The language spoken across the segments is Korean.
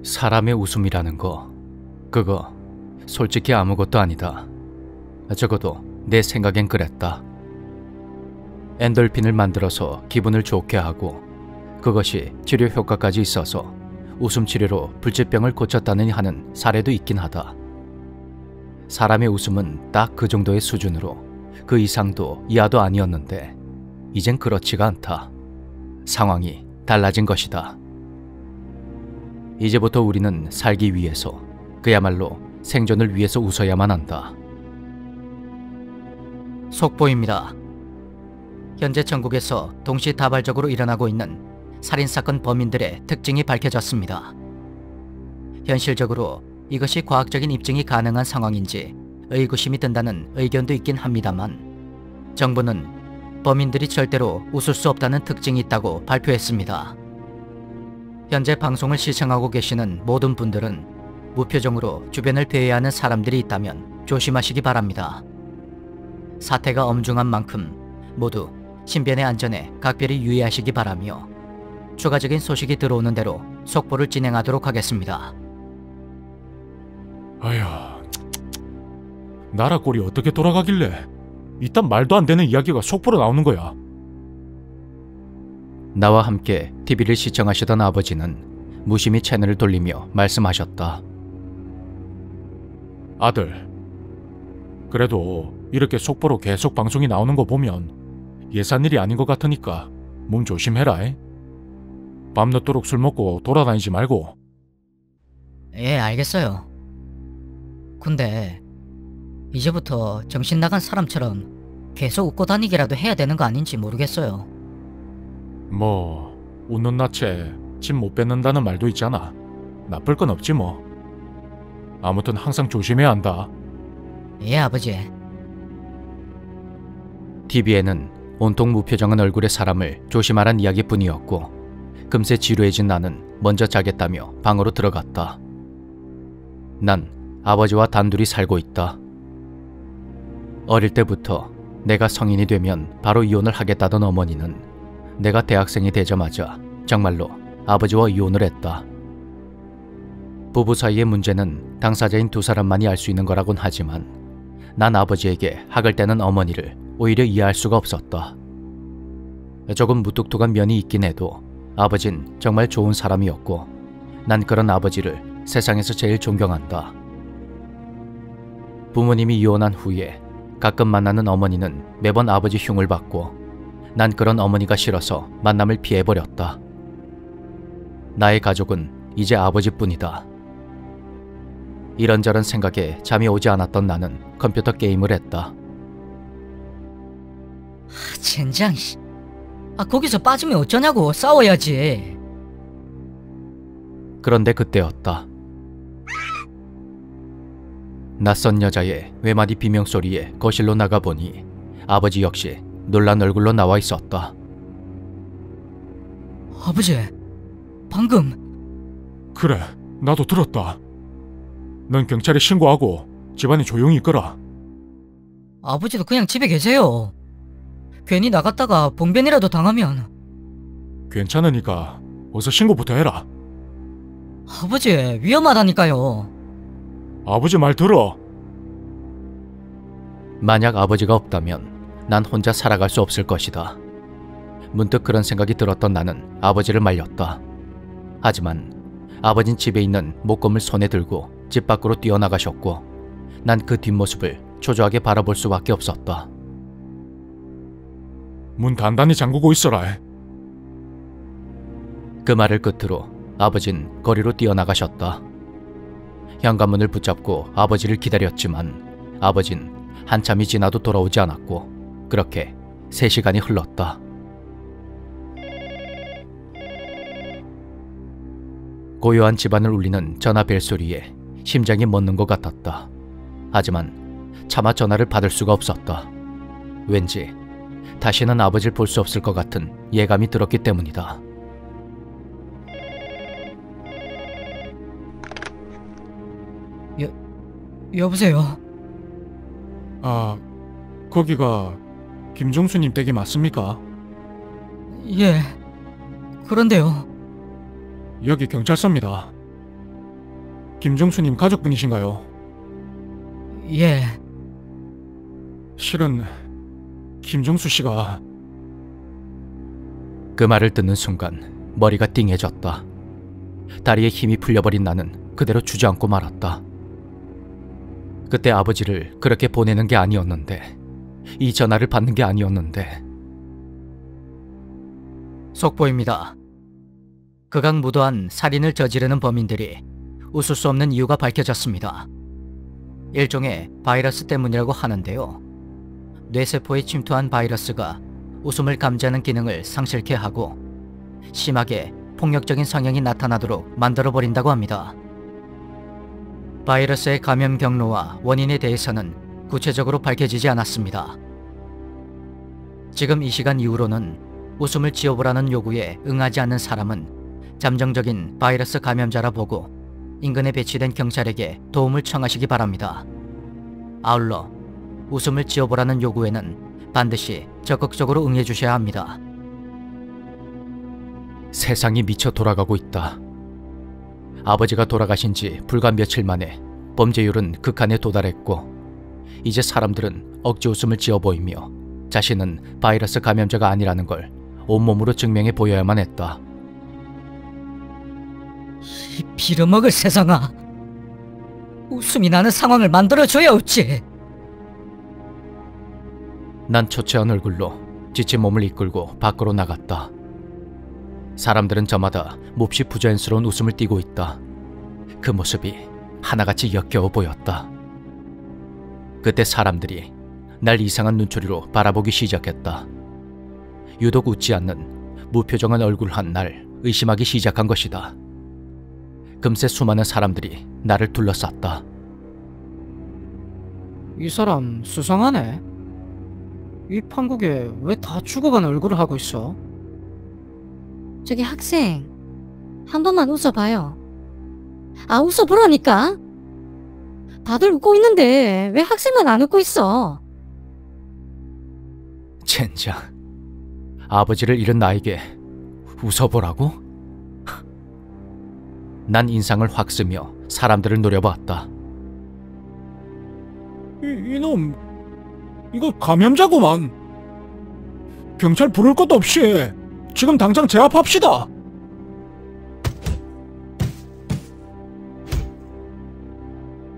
사람의 웃음이라는 거, 그거 솔직히 아무것도 아니다. 적어도 내 생각엔 그랬다. 엔돌핀을 만들어서 기분을 좋게 하고 그것이 치료 효과까지 있어서 웃음 치료로 불치병을 고쳤다느니 하는 사례도 있긴 하다. 사람의 웃음은 딱 그 정도의 수준으로 그 이상도 이하도 아니었는데 이젠 그렇지가 않다. 상황이 달라진 것이다. 이제부터 우리는 살기 위해서, 그야말로 생존을 위해서 웃어야만 한다. 속보입니다. 현재 전국에서 동시다발적으로 일어나고 있는 살인사건 범인들의 특징이 밝혀졌습니다. 현실적으로 이것이 과학적인 입증이 가능한 상황인지 의구심이 든다는 의견도 있긴 합니다만 정부는 범인들이 절대로 웃을 수 없다는 특징이 있다고 발표했습니다. 현재 방송을 시청하고 계시는 모든 분들은 무표정으로 주변을 대해하는 사람들이 있다면 조심하시기 바랍니다. 사태가 엄중한 만큼 모두 신변의 안전에 각별히 유의하시기 바라며 추가적인 소식이 들어오는 대로 속보를 진행하도록 하겠습니다. 아휴, 나라 꼴이 어떻게 돌아가길래 이딴 말도 안 되는 이야기가 속보로 나오는 거야. 나와 함께 TV를 시청하시던 아버지는 무심히 채널을 돌리며 말씀하셨다. 아들, 그래도 이렇게 속보로 계속 방송이 나오는 거 보면 예산일이 아닌 것 같으니까 몸 조심해라. 밤늦도록 술 먹고 돌아다니지 말고. 예, 알겠어요. 근데 이제부터 정신 나간 사람처럼 계속 웃고 다니기라도 해야 되는 거 아닌지 모르겠어요. 뭐 웃는 낯에 침 못 뱉는다는 말도 있잖아. 나쁠 건 없지 뭐. 아무튼 항상 조심해야 한다. 예, 아버지. TV에는 온통 무표정한 얼굴의 사람을 조심하란 이야기뿐이었고 금세 지루해진 나는 먼저 자겠다며 방으로 들어갔다. 난 아버지와 단둘이 살고 있다. 어릴 때부터 내가 성인이 되면 바로 이혼을 하겠다던 어머니는 내가 대학생이 되자마자 정말로 아버지와 이혼을 했다. 부부 사이의 문제는 당사자인 두 사람만이 알 수 있는 거라곤 하지만 난 아버지에게 학을 떼는 어머니를 오히려 이해할 수가 없었다. 조금 무뚝뚝한 면이 있긴 해도 아버진 정말 좋은 사람이었고 난 그런 아버지를 세상에서 제일 존경한다. 부모님이 이혼한 후에 가끔 만나는 어머니는 매번 아버지 흉을 받고 난 그런 어머니가 싫어서 만남을 피해버렸다. 나의 가족은 이제 아버지뿐이다. 이런저런 생각에 잠이 오지 않았던 나는 컴퓨터 게임을 했다. 젠장. 거기서 빠지면 어쩌냐고. 싸워야지. 그런데 그때였다. 낯선 여자의 외마디 비명소리에 거실로 나가보니 아버지 역시 놀란 얼굴로 나와 있었다. 아버지, 방금... 그래, 나도 들었다. 넌 경찰에 신고하고 집안에 조용히 있거라. 아버지도 그냥 집에 계세요. 괜히 나갔다가 봉변이라도 당하면... 괜찮으니까 어서 신고부터 해라. 아버지, 위험하다니까요. 아버지 말 들어. 만약 아버지가 없다면 난 혼자 살아갈 수 없을 것이다. 문득 그런 생각이 들었던 나는 아버지를 말렸다. 하지만 아버진 집에 있는 목검을 손에 들고 집 밖으로 뛰어나가셨고 난 그 뒷모습을 초조하게 바라볼 수밖에 없었다. 문 단단히 잠그고 있어라. 그 말을 끝으로 아버진 거리로 뛰어나가셨다. 현관문을 붙잡고 아버지를 기다렸지만 아버진 한참이 지나도 돌아오지 않았고 그렇게 3시간이 흘렀다. 고요한 집안을 울리는 전화 벨소리에 심장이 멎는 것 같았다. 하지만 차마 전화를 받을 수가 없었다. 왠지 다시는 아버지를 볼 수 없을 것 같은 예감이 들었기 때문이다. 여보세요? 거기가 김종수님 댁이 맞습니까? 예, 그런데요. 여기 경찰서입니다. 김정수님 가족분이신가요? 예. 실은 김정수 씨가 그 말을 듣는 순간 머리가 띵해졌다. 다리에 힘이 풀려버린 나는 그대로 주저앉고 말았다. 그때 아버지를 그렇게 보내는 게 아니었는데, 이 전화를 받는 게 아니었는데. 속보입니다. 극악무도한 살인을 저지르는 범인들이 웃을 수 없는 이유가 밝혀졌습니다. 일종의 바이러스 때문이라고 하는데요. 뇌세포에 침투한 바이러스가 웃음을 감지하는 기능을 상실케 하고 심하게 폭력적인 성향이 나타나도록 만들어버린다고 합니다. 바이러스의 감염 경로와 원인에 대해서는 구체적으로 밝혀지지 않았습니다. 지금 이 시간 이후로는 웃음을 지어보라는 요구에 응하지 않는 사람은 잠정적인 바이러스 감염자라 보고 인근에 배치된 경찰에게 도움을 청하시기 바랍니다. 아울러 웃음을 지어보라는 요구에는 반드시 적극적으로 응해주셔야 합니다. 세상이 미쳐 돌아가고 있다. 아버지가 돌아가신 지 불과 며칠 만에 범죄율은 극한에 도달했고, 이제 사람들은 억지 웃음을 지어 보이며 자신은 바이러스 감염자가 아니라는 걸 온몸으로 증명해 보여야만 했다. 이 빌어먹을 세상아. 웃음이 나는 상황을 만들어줘야 없지. 난 초췌한 얼굴로 지친 몸을 이끌고 밖으로 나갔다. 사람들은 저마다 몹시 부자연스러운 웃음을 띠고 있다. 그 모습이 하나같이 역겨워 보였다. 그때 사람들이 날 이상한 눈초리로 바라보기 시작했다. 유독 웃지 않는 무표정한 얼굴 한 날 의심하기 시작한 것이다. 금세 수많은 사람들이 나를 둘러쌌다. 이 사람 수상하네. 이 판국에 왜 다 죽어간 얼굴을 하고 있어? 저기 학생, 한 번만 웃어봐요. 아, 웃어보라니까. 다들 웃고 있는데 왜 학생만 안 웃고 있어? 젠장, 아버지를 잃은 나에게 웃어보라고? 난 인상을 확 쓰며 사람들을 노려봤다. 이놈, 이거 감염자구만. 경찰 부를 것도 없이 지금 당장 제압합시다.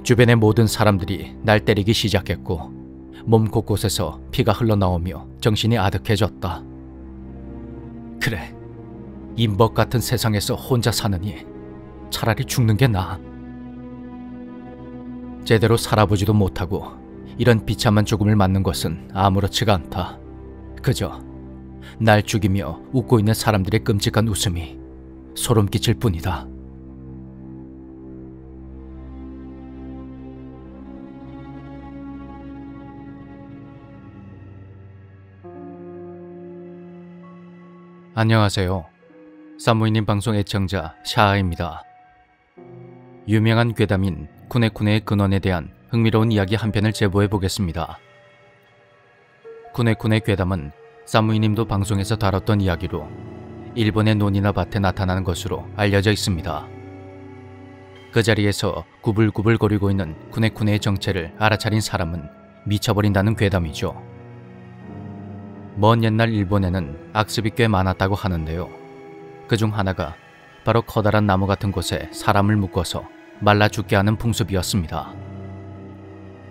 주변의 모든 사람들이 날 때리기 시작했고 몸 곳곳에서 피가 흘러나오며 정신이 아득해졌다. 그래, 이 먹 같은 세상에서 혼자 사느니 차라리 죽는 게 나아. 제대로 살아보지도 못하고 이런 비참한 죽음을 맞는 것은 아무렇지가 않다. 그저 날 죽이며 웃고 있는 사람들의 끔찍한 웃음이 소름 끼칠 뿐이다. 안녕하세요. 산무이님 방송 애청자 샤아입니다. 유명한 괴담인 쿠네쿠네의 근원에 대한 흥미로운 이야기 한 편을 제보해 보겠습니다. 쿠네쿠네 괴담은 산무이님도 방송에서 다뤘던 이야기로 일본의 논이나 밭에 나타나는 것으로 알려져 있습니다. 그 자리에서 구불구불거리고 있는 쿠네쿠네의 정체를 알아차린 사람은 미쳐버린다는 괴담이죠. 먼 옛날 일본에는 악습이 꽤 많았다고 하는데요. 그중 하나가 바로 커다란 나무 같은 곳에 사람을 묶어서 말라 죽게 하는 풍습이었습니다.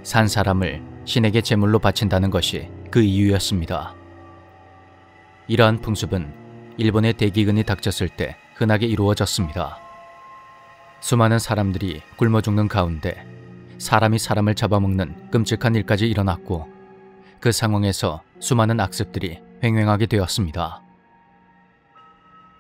산 사람을 신에게 제물로 바친다는 것이 그 이유였습니다. 이러한 풍습은 일본의 대기근이 닥쳤을 때 흔하게 이루어졌습니다. 수많은 사람들이 굶어 죽는 가운데 사람이 사람을 잡아먹는 끔찍한 일까지 일어났고, 그 상황에서 수많은 악습들이 횡행하게 되었습니다.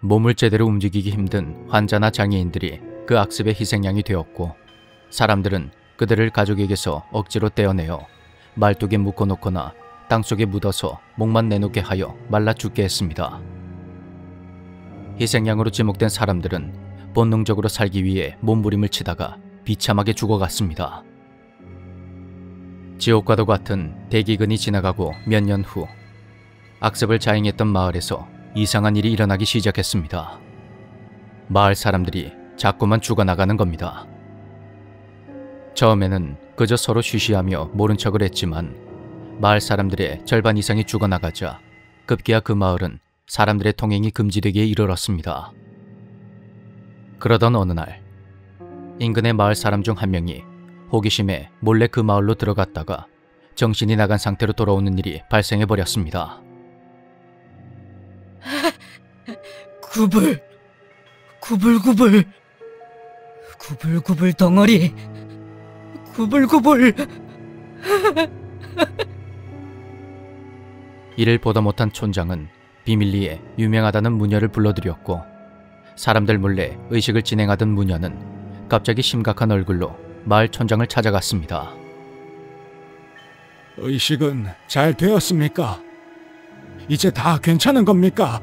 몸을 제대로 움직이기 힘든 환자나 장애인들이 그 악습의 희생양이 되었고, 사람들은 그들을 가족에게서 억지로 떼어내어 말뚝에 묶어놓거나 땅속에 묻어서 목만 내놓게 하여 말라 죽게 했습니다. 희생양으로 지목된 사람들은 본능적으로 살기 위해 몸부림을 치다가 비참하게 죽어갔습니다. 지옥과도 같은 대기근이 지나가고 몇 년 후, 악습을 자행했던 마을에서 이상한 일이 일어나기 시작했습니다. 마을 사람들이 자꾸만 죽어나가는 겁니다. 처음에는 그저 서로 쉬쉬하며 모른 척을 했지만 마을 사람들의 절반 이상이 죽어나가자 급기야 그 마을은 사람들의 통행이 금지되기에 이르렀습니다. 그러던 어느 날 인근의 마을 사람 중 한 명이 호기심에 몰래 그 마을로 들어갔다가 정신이 나간 상태로 돌아오는 일이 발생해버렸습니다. 구불구불 덩어리 구불구불. 이를 보다 못한 촌장은 비밀리에 유명하다는 무녀를 불러들였고 사람들 몰래 의식을 진행하던 무녀는 갑자기 심각한 얼굴로 마을 촌장을 찾아갔습니다. 의식은 잘 되었습니까? 이제 다 괜찮은 겁니까?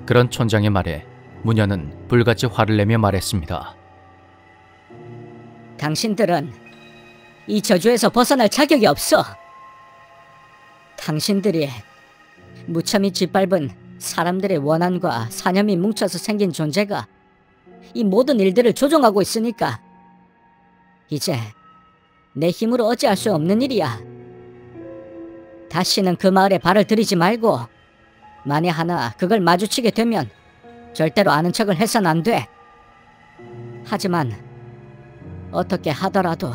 그런 촌장의 말에 무녀는 불같이 화를 내며 말했습니다. 당신들은 이 저주에서 벗어날 자격이 없어. 당신들이 무참히 짓밟은 사람들의 원한과 사념이 뭉쳐서 생긴 존재가 이 모든 일들을 조종하고 있으니까 이제 내 힘으로 어찌할 수 없는 일이야. 다시는 그 마을에 발을 들이지 말고 만에 하나 그걸 마주치게 되면 절대로 아는 척을 해선 안 돼. 하지만 어떻게 하더라도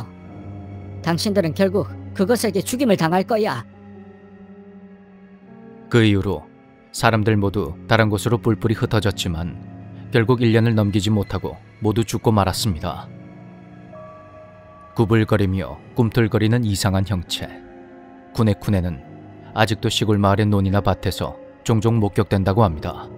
당신들은 결국 그것에게 죽임을 당할 거야. 그 이후로 사람들 모두 다른 곳으로 뿔뿔이 흩어졌지만 결국 1년을 넘기지 못하고 모두 죽고 말았습니다. 구불거리며 꿈틀거리는 이상한 형체. 쿠네쿠네는 아직도 시골 마을의 논이나 밭에서 종종 목격된다고 합니다.